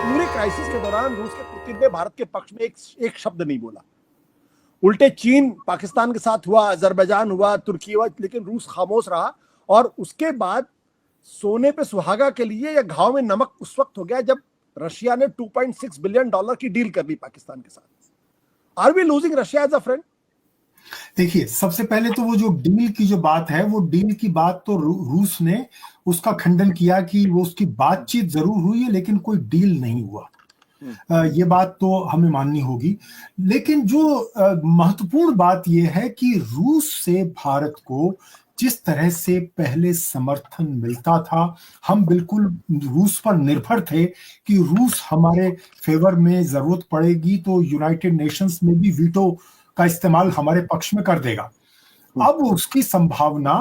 पूरे क्राइसिस के दौरान रूस के पुतिन ने भारत के पक्ष में एक शब्द नहीं बोला। उल्टे चीन पाकिस्तान के साथ हुआ, अजरबैजान हुआ, तुर्की हुआ, लेकिन रूस खामोश रहा। और उसके बाद सोने पे सुहागा के लिए या घाव में नमक उस वक्त हो गया जब रशिया ने $2.6 बिलियन की डील कर ली पाकिस्तान के साथ। Are we losing Russia as a friend? देखिए, सबसे पहले तो वो जो डील की जो बात है, वो डील की बात तो रूस ने उसका खंडन किया कि वो उसकी बातचीत जरूर हुई है लेकिन कोई डील नहीं हुआ। ये बात तो हमें माननी होगी। लेकिन जो महत्वपूर्ण बात ये है कि रूस से भारत को जिस तरह से पहले समर्थन मिलता था, हम बिल्कुल रूस पर निर्भर थे कि रूस हमारे फेवर में जरूरत पड़ेगी तो यूनाइटेड नेशंस में भी वीटो का इस्तेमाल हमारे पक्ष में कर देगा। अब उसकी संभावना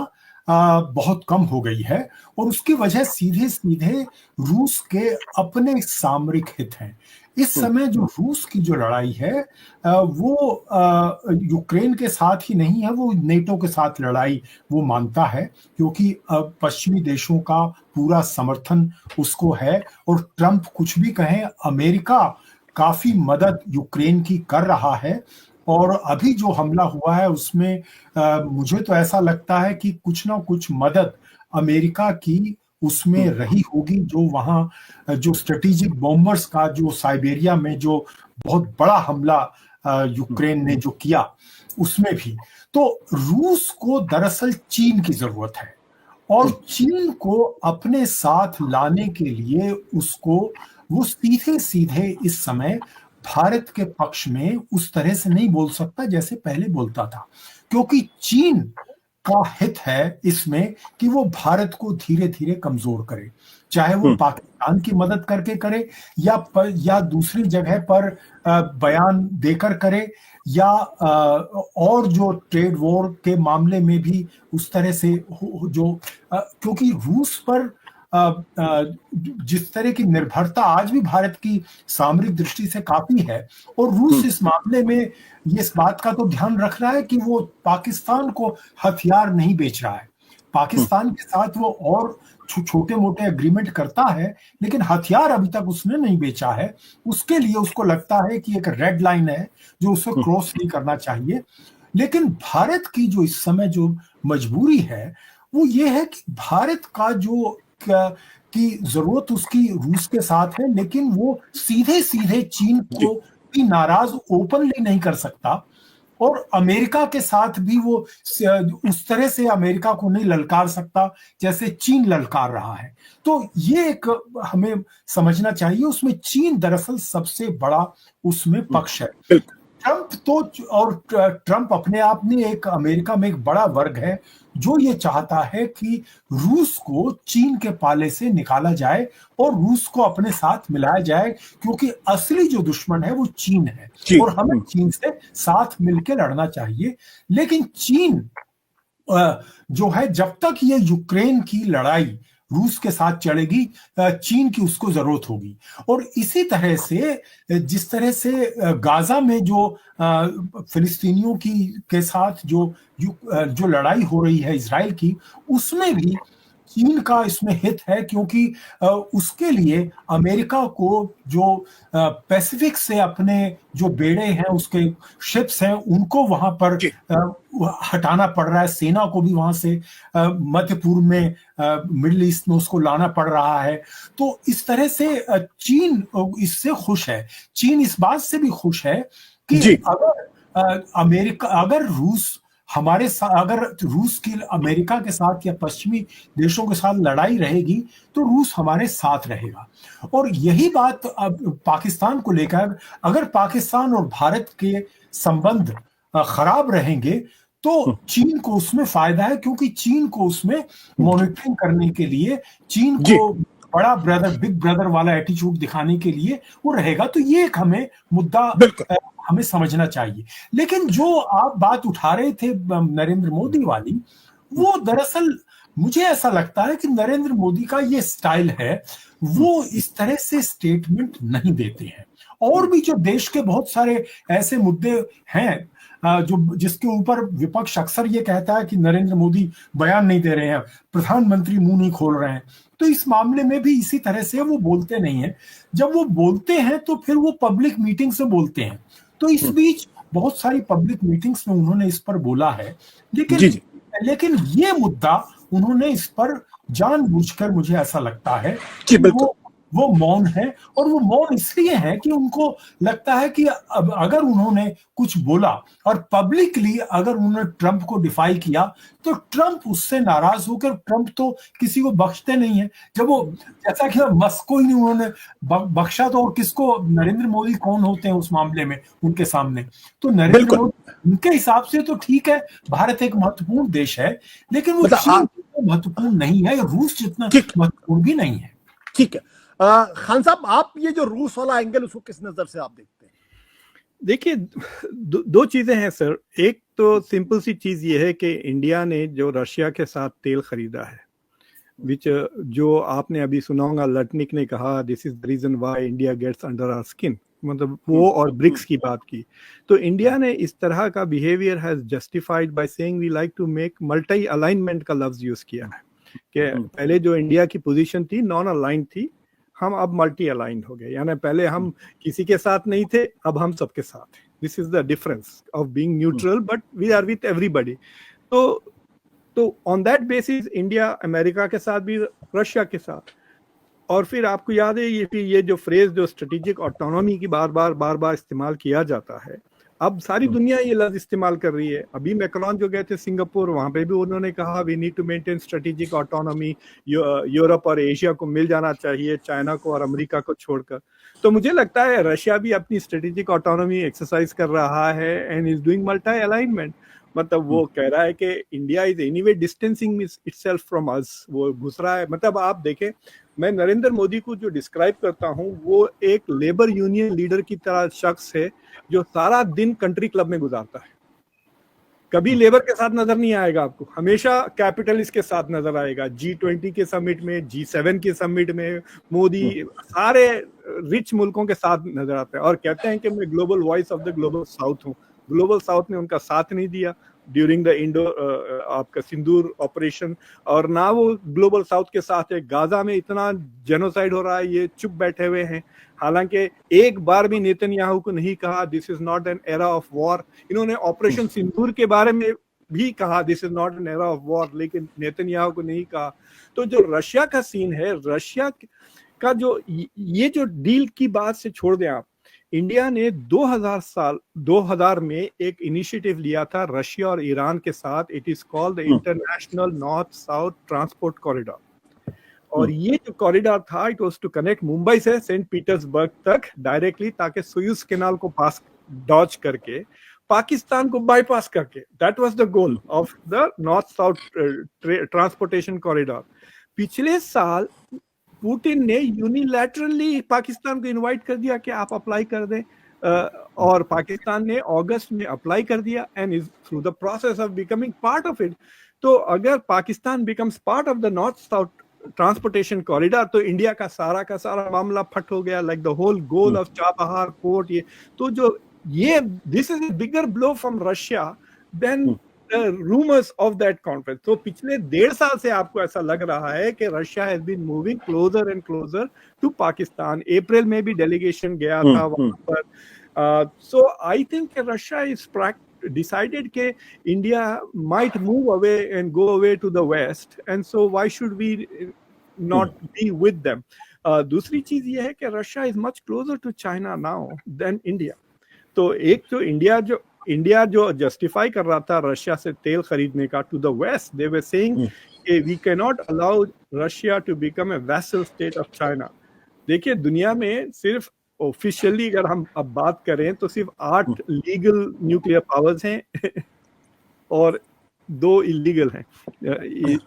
बहुत कम हो गई है और उसकी वजह सीधे सीधे रूस के अपने सामरिक हित हैं। इस समय जो रूस की जो लड़ाई है वो यूक्रेन के साथ ही नहीं है, वो नेटो के साथ लड़ाई वो मानता है, क्योंकि पश्चिमी देशों का पूरा समर्थन उसको है। और ट्रंप कुछ भी कहें, अमेरिका काफी मदद यूक्रेन की कर रहा है। और अभी जो हमला हुआ है उसमें मुझे तो ऐसा लगता है कि कुछ ना कुछ मदद अमेरिका की उसमें रही होगी। जो वहां जो स्ट्रेटेजिक बॉम्बर्स का जो साइबेरिया में जो बहुत बड़ा हमला यूक्रेन ने जो किया, उसमें भी तो रूस को दरअसल चीन की जरूरत है। और चीन को अपने साथ लाने के लिए उसको वो सीधे सीधे इस समय भारत के पक्ष में उस तरह से नहीं बोल सकता जैसे पहले बोलता था, क्योंकि चीन का हित है इसमें कि वो भारत को धीरे धीरे कमजोर करे, चाहे वो पाकिस्तान की मदद करके करे या दूसरी जगह पर बयान देकर करे, या और जो ट्रेड वॉर के मामले में भी उस तरह से जो क्योंकि रूस पर जिस तरह की निर्भरता आज भी भारत की सामरिक दृष्टि से काफी है, और रूस इस मामले में इस बात का तो ध्यान रख रहा है कि वो पाकिस्तान को हथियार नहीं बेच रहा है। पाकिस्तान के साथ वो और छोटे मोटे एग्रीमेंट करता है, लेकिन हथियार अभी तक उसने नहीं बेचा है। उसके लिए उसको लगता है कि एक रेड लाइन है जो उसे क्रॉस नहीं करना चाहिए। लेकिन भारत की जो इस समय जो मजबूरी है वो ये है कि भारत का जो की जरूरत उसकी रूस के साथ है, लेकिन वो सीधे सीधे चीन को भी नाराज ओपनली नहीं कर सकता, और अमेरिका के साथ भी वो उस तरह से अमेरिका को नहीं ललकार सकता जैसे चीन ललकार रहा है। तो ये एक हमें समझना चाहिए, उसमें चीन दरअसल सबसे बड़ा उसमें पक्ष है। ट्रंप तो और ट्रंप अपने आप में एक अमेरिका में एक बड़ा वर्ग है जो ये चाहता है कि रूस को चीन के पाले से निकाला जाए और रूस को अपने साथ मिलाया जाए, क्योंकि असली जो दुश्मन है वो चीन है और हमें चीन से साथ मिलकर लड़ना चाहिए। लेकिन चीन जो है, जब तक ये यूक्रेन की लड़ाई रूस के साथ चलेगी, चीन की उसको जरूरत होगी। और इसी तरह से जिस तरह से गाजा में जो फिलिस्तीनियों की के साथ जो लड़ाई हो रही है इजराइल की, उसमें भी चीन का इसमें हित है, क्योंकि उसके लिए अमेरिका को जो पैसिफिक से अपने जो बेड़े हैं, उसके शिप्स हैं, उनको वहां पर हटाना पड़ रहा है। सेना को भी वहां से मध्य पूर्व में मिडिल ईस्ट में उसको लाना पड़ रहा है। तो इस तरह से चीन इससे खुश है। चीन इस बात से भी खुश है कि अगर रूस हमारे साथ, अगर रूस की अमेरिका के साथ या पश्चिमी देशों के साथ लड़ाई रहेगी तो रूस हमारे साथ रहेगा। और यही बात अब पाकिस्तान को लेकर, अगर पाकिस्तान और भारत के संबंध खराब रहेंगे तो चीन को उसमें फायदा है, क्योंकि चीन को उसमें मॉनिटरिंग करने के लिए, चीन को बड़ा ब्रदर, बिग ब्रदर वाला एटीट्यूड दिखाने के लिए वो रहेगा। तो ये एक हमें मुद्दा हमें समझना चाहिए। लेकिन जो आप बात उठा रहे थे नरेंद्र मोदी वाली, वो दरअसल मुझे ऐसा लगता है कि नरेंद्र मोदी का ये स्टाइल है, वो इस तरह से स्टेटमेंट नहीं देते हैं। और भी जो देश के बहुत सारे ऐसे मुद्दे हैं जो जिसके ऊपर विपक्ष अक्सर ये कहता है कि नरेंद्र मोदी बयान नहीं दे रहे हैं, प्रधानमंत्री मुंह नहीं खोल रहे हैं, तो तो इस मामले में भी इसी तरह से वो बोलते नहीं है। जब वो बोलते हैं तो फिर वो पब्लिक मीटिंग से बोलते हैं। तो इस बीच बहुत सारी पब्लिक मीटिंग्स में उन्होंने इस पर बोला है, जी जी लेकिन ये मुद्दा उन्होंने इस पर जानबूझकर, मुझे ऐसा लगता है जी कि बिल्कुल। वो मौन है। और वो मौन इसलिए है कि उनको लगता है कि अब अगर उन्होंने कुछ बोला और पब्लिकली अगर उन्होंने ट्रंप को डिफाई किया तो ट्रंप उससे नाराज होकर, ट्रंप तो किसी को बख्शते नहीं है। जब वो, जैसा कि मस्क को ही नहीं उन्होंने बख्शा, तो और किसको, नरेंद्र मोदी कौन होते हैं उस मामले में उनके सामने? तो नरेंद्र बिल्कुल मोदी उनके हिसाब से तो ठीक है, भारत एक महत्वपूर्ण देश है, लेकिन वो मतलब चीन जितना महत्वपूर्ण नहीं है, रूस जितना ठीक महत्वपूर्ण भी नहीं है। ठीक है। खान साहब, आप ये जो रूस वाला एंगल, उसको किस नजर से आप देखते हैं? देखिए, दो चीजें हैं सर। एक तो सिंपल सी चीज ये है कि इंडिया ने जो रशिया के साथ तेल खरीदा है, विच जो आपने अभी सुना होगा, लटनिक ने कहा this is the reason why India gets under our skin, मतलब वो और ब्रिक्स की बात की। तो इंडिया ने इस तरह का behaviour has justified by saying we like to make multi alignment का लफ्ज यूज किया है कि पहले जो इंडिया की पोजीशन थी नॉन अलाइंड थी, हम अब मल्टी अलाइंड हो गए, यानी पहले हम किसी के साथ नहीं थे, अब हम सबके साथ हैं। This is the difference of being neutral but we are with everybody. तो on that basis India America के साथ भी, रशिया के साथ। और फिर आपको याद है ये जो फ्रेज, जो स्ट्रेटेजिक ऑटोनॉमी की बार बार इस्तेमाल किया जाता है, अब सारी दुनिया ये लफ्ज इस्तेमाल कर रही है। अभी मैक्रोन जो गए थे सिंगापुर, वहां पे भी उन्होंने कहा we need to maintain strategic autonomy, Europe और एशिया को मिल जाना चाहिए, चाइना को और अमेरिका को छोड़कर। तो मुझे लगता है रशिया भी अपनी स्ट्रेटेजिक ऑटोनॉमी एक्सरसाइज कर रहा है and is doing multi alignment. मतलब वो कह रहा है कि India is anyway distancing itself from us, वो घुस रहा है। मतलब आप देखें, मैं नरेंद्र मोदी को जो डिस्क्राइब करता हूँ, वो एक लेबर यूनियन लीडर की तरह शख्स है जो सारा दिन कंट्री क्लब में गुजारता है। कभी लेबर के साथ नजर नहीं आएगा आपको, हमेशा कैपिटलिस्ट के साथ नजर आएगा। G20 के समिट में, G7 के समिट में मोदी सारे रिच मुल्कों के साथ नजर आता है और कहते हैं कि मैं global voice of the global south हूँ। ग्लोबल साउथ ने उनका साथ नहीं दिया ड्यूरिंग द इंडो आपका सिंदूर ऑपरेशन, और ना वो ग्लोबल साउथ के साथ है। गाजा में इतना जेनोसाइड हो रहा है, ये चुप बैठे हुए हैं। हालांकि एक बार भी नेतन्याहू को नहीं कहा this is not an era of war. इन्होंने ऑपरेशन सिंदूर के बारे में भी कहा this is not an era of war, लेकिन नेतन्याहू को नहीं कहा। तो जो रशिया का सीन है, रशिया का जो ये जो डील की बात से छोड़ दें आप, इंडिया ने 2000 में एक इनिशिएटिव लिया था रशिया और ईरान के साथ। It is called the international north south transport corridor. और ये जो कॉरिडोर था, it was to connect Mumbai से सेंट पीटर्सबर्ग तक डायरेक्टली, ताकि सुएज कैनाल को पास डॉज करके पाकिस्तान को बाईपास करके, that was the goal of the north south transportation corridor. पिछले साल पुतिन ने यूनिलैटरली पाकिस्तान को इनवाइट कर दिया कि आप अप्लाई कर दें, और पाकिस्तान ने अगस्त में अप्लाई कर दिया and is through the process of becoming part of it. तो अगर Pakistan becomes part of the north south transportation corridor, तो इंडिया का सारा मामला फट हो गया, like the whole goal of Chabahar port. ये तो जो ये this is a bigger blow from Russia than rumours of that conference. तो पिछले 1.5 साल से आपको ऐसा लग रहा है कि Russia has been moving closer and closer to Pakistan. April में भी डेलीगेशन गया था वहां पर। So I think Russia is decided कि India might move away and go away to the west, and so why should we not be with them? दूसरी चीज ये है कि Russia is much closer to China now than India. तो एक तो India जो जस्टिफाई कर रहा था रशिया से तेल खरीदने का to the west, they were saying कि we can not allow Russia to become a vassal state of China. देखिए, दुनिया में सिर्फ ऑफिशियली अगर हम अब बात करें तो सिर्फ 8 लीगल न्यूक्लियर पावर्स हैं और 2 इलीगल हैं,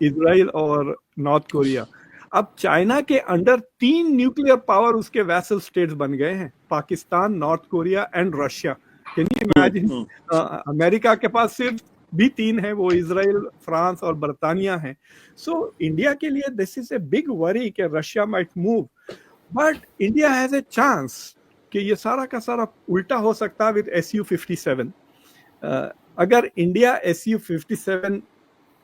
इजराइल और नॉर्थ कोरिया। अब चाइना के अंडर 3 न्यूक्लियर पावर उसके वैसल स्टेट्स बन गए हैं, Pakistan, north Korea and Russia. Can you imagine? America के पास सिर्फ भी 3 है, वो इजराइल, फ्रांस और बर्तानिया है। सो इंडिया के लिए this is a big worry कि Russia might move, but India has a chance कि ये सारा का सारा उल्टा हो सकता है विद SU-57। अगर इंडिया SU-57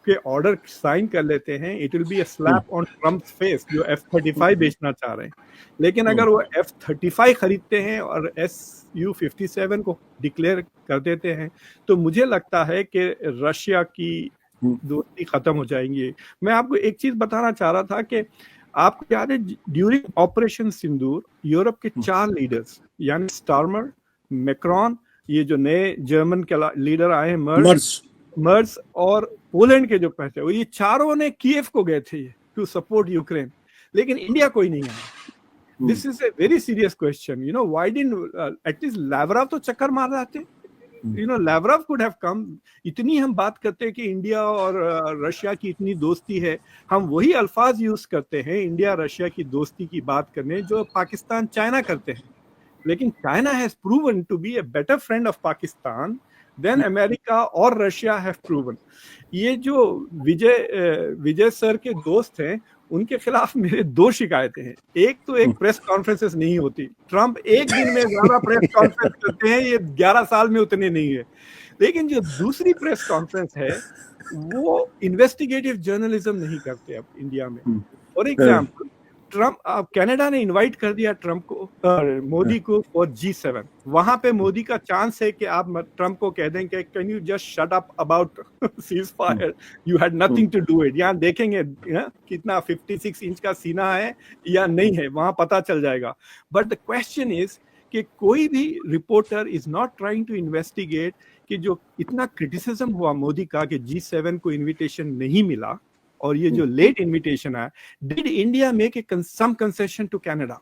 के ऑर्डर साइन कर लेते हैं, it will be a slap on Trump's face जो F-35 बेचना चाह रहे हैं। लेकिन अगर वो F-35 खरीदते हैं और Su-57 को डिक्लेयर कर देते हैं तो मुझे लगता है कि रशिया की दोस्ती खत्म हो जाएंगी। मैं आपको एक चीज बताना चाह रहा था कि आपको याद है ड्यूरिंग ऑपरेशन सिंदूर यूरोप के 4 लीडर्स यानी स्टार्मर, मैक्रॉन, ये जो नए जर्मन के लीडर आए हैं मर्स और पोलैंड के जो पहचे, ये चारों ने कीव को गए थे टू सपोर्ट यूक्रेन, लेकिन इंडिया कोई नहीं आया। This is a very serious question, you know, why didn't at least Lavrov तो चक्कर मार रहे थे, you know, Lavrov could have come. इतनी हम बात करते हैं कि इंडिया और रशिया की इतनी दोस्ती है, हम वही अल्फाज यूज करते हैं इंडिया रशिया की दोस्ती की बात करने जो पाकिस्तान चाइना करते हैं, लेकिन China has proven to be a better friend of Pakistan than America और रशिया हैव प्रूवन। ये जो विजय सर के दोस्त हैं उनके खिलाफ मेरे 2 शिकायतें हैं। एक तो एक प्रेस कॉन्फ्रेंसेस नहीं होती, ट्रंप एक दिन में ज्यादा प्रेस कॉन्फ्रेंस करते हैं, ये 11 साल में उतने नहीं है। लेकिन जो दूसरी प्रेस कॉन्फ्रेंस है वो इन्वेस्टिगेटिव जर्नलिज्म नहीं करते अब इंडिया में। फॉर एग्जाम्पल ट्रंप, कनाडा ने इनवाइट कर दिया ट्रंप को, मोदी को फॉर G7। वहां पे मोदी का चांस है कि आप ट्रंप को कह दें कि can you just shut up about ceasefire, you had nothing to do it. यहाँ देखेंगे कितना 56 इंच का सीना है या नहीं है, वहां पता चल जाएगा। बट द क्वेश्चन इज कि कोई भी reporter is not trying to investigate कि जो इतना क्रिटिसिज्म हुआ मोदी का कि G7 को इन्विटेशन नहीं मिला और ये जो लेट इनविटेशन आया, did India make a some concession to Canada?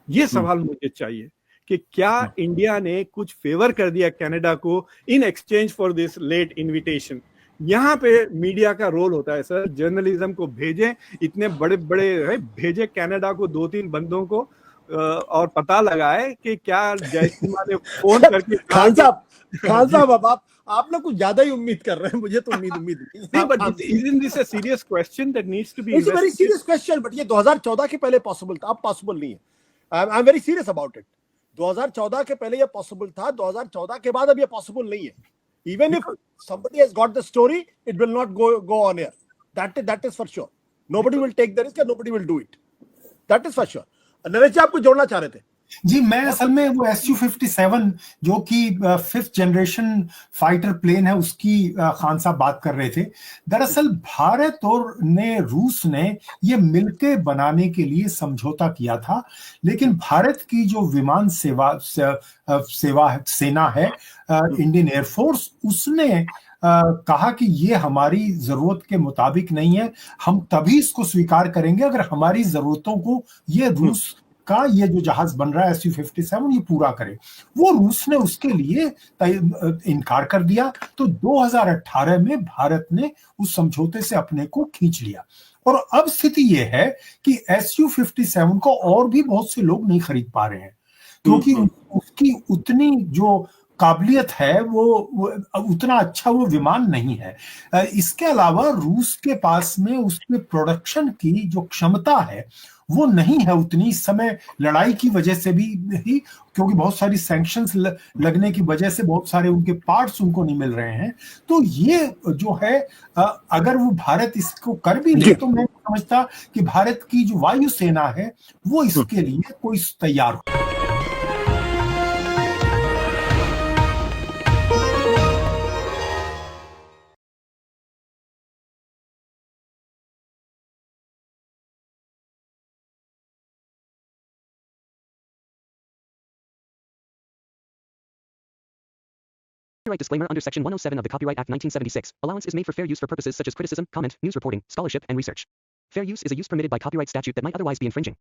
ये सवाल मुझे चाहिए कि क्या इंडिया ने कुछ फेवर कर दिया कनाडा को in exchange for this late invitation? यहाँ पे मीडिया का रोल होता है सर, जर्नलिज्म को भेजें, इतने बड़े बड़े भेजे कनाडा को 2-3 बंदों को और पता लगाए कि क्या जयसीमा ने फोन करके खान साहब अब आप लोग कुछ ज्यादा ही उम्मीद कर रहे हैं, मुझे तो उम्मीद नहीं, but isn't this a serious question that needs to be It's a very serious question, but ये 2014 के पहले पॉसिबल था, अब पॉसिबल नहीं है। I am very serious about it. 2014 के पहले ये पॉसिबल था, 2014 के बाद अब ये पॉसिबल नहीं है। Even if somebody has got the story, it will not go on air. That is for sure. Nobody will take the risk and nobody will do it. That is for sure. Naresh जी आप कुछ जोड़ना चाह रहे थे? जी, मैं असल में वो Su-57 जो कि 5th जनरेशन फाइटर प्लेन है उसकी खान साहब बात कर रहे थे। दरअसल भारत और रूस ने ये मिलके बनाने के लिए समझौता किया था, लेकिन भारत की जो विमान सेना है इंडियन एयरफोर्स, उसने कहा कि ये हमारी जरूरत के मुताबिक नहीं है, हम तभी इसको स्वीकार करेंगे अगर हमारी जरूरतों को ये रूस का ये जो जहाज बन रहा है Su-57 ये पूरा करे। वो रूस ने उसके लिए इनकार कर दिया, तो 2018 में भारत ने उस समझौते से अपने को खींच लिया। और अब स्थिति ये है कि Su-57 को और भी बहुत से लोग नहीं खरीद पा रहे हैं, क्योंकि उसकी उतनी जो काबिलियत है वो उतना अच्छा वो विमान नहीं है। इसके अलावा रूस के पास में उसके प्रोडक्शन की जो क्षमता है वो नहीं है उतनी, इस समय लड़ाई की वजह से भी, क्योंकि बहुत सारी सैंक्शंस लगने की वजह से बहुत सारे उनके पार्ट्स उनको नहीं मिल रहे हैं। तो ये जो है अगर वो भारत इसको कर भी ले तो मैं समझता कि भारत की जो वायु सेना है वो इसके लिए कोई तैयार हो। Copyright disclaimer under Section 107 of the Copyright Act 1976. Allowance is made for fair use for purposes such as criticism, comment, news reporting, scholarship, and research. Fair use is a use permitted by copyright statute that might otherwise be infringing.